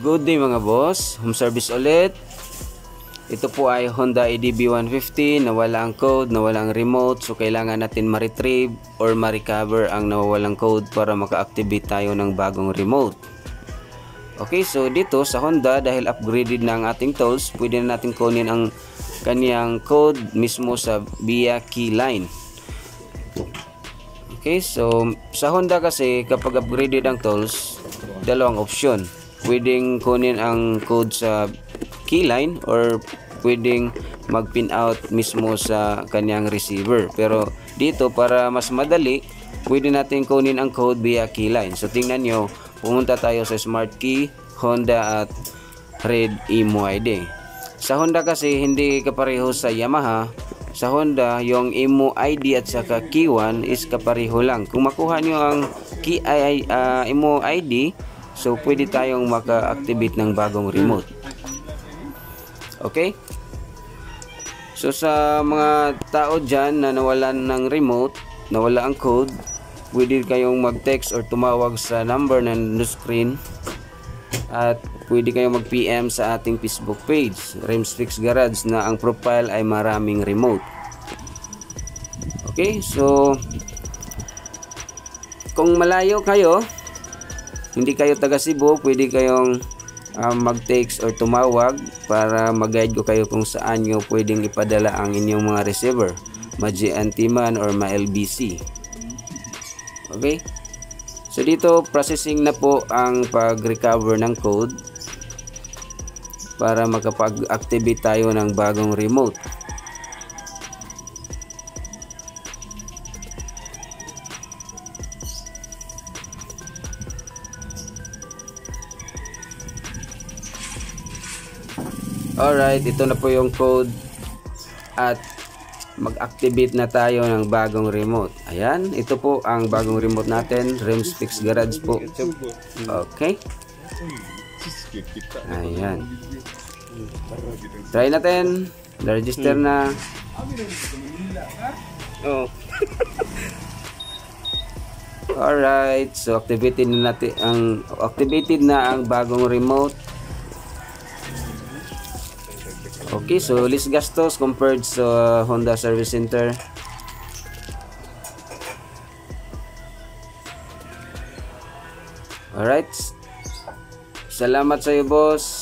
Good day mga boss, home service ulit. Ito po ay Honda EDB 150, nawala ang code, nawala ang remote. So kailangan natin ma-retrieve or ma-recover ang nawawalang code para maka-activate tayo ng bagong remote. Okay, so dito sa Honda, dahil upgraded na ang ating tools, pwede na natin kunin ang kaniyang code mismo sa via keyline. Okay, so sa Honda kasi kapag upgraded ang tools, dalawang option. Pwedeng kunin ang code sa keyline or pwedeng mag-pin out mismo sa kanyang receiver. Pero dito para mas madali, pwede natin kunin ang code via keyline. So tingnan nyo, pumunta tayo sa Smart Key, Honda at Red Imo ID. Sa Honda kasi hindi kapareho sa Yamaha. Sa Honda, yung Imo ID at saka Key 1 is kapareho lang. Kung makuha nyo ang Imo ID, so pwede tayong maka-activate ng bagong remote. Okay? So sa mga tao dyan na nawalan ng remote, nawala ang code, pwede kayong mag-text or tumawag sa number na nasa screen. At pwede kayong mag-PM sa ating Facebook page, Rims Fix Garage, na ang profile ay maraming remote. Okay? So kung malayo kayo, hindi kayo taga Cebu, pwede kayong mag-text or tumawag para mag-guide ko kayo kung saan nyo pwedeng ipadala ang inyong mga receiver, ma-GNT man or ma-LBC. Okay? So dito, processing na po ang pag-recover ng code para makapag-activate tayo ng bagong remote. Alright, ito na po yung code at mag-activate na tayo ng bagong remote. Ayan, ito po ang bagong remote natin, Rims Fix Garage po. Okay. Ayan. Try natin. Na-register na. Oh. Alright, so activated na ang bagong remote. Okay, so less gastos compared sa Honda Service Center. Alright. Salamat sa iyo, boss.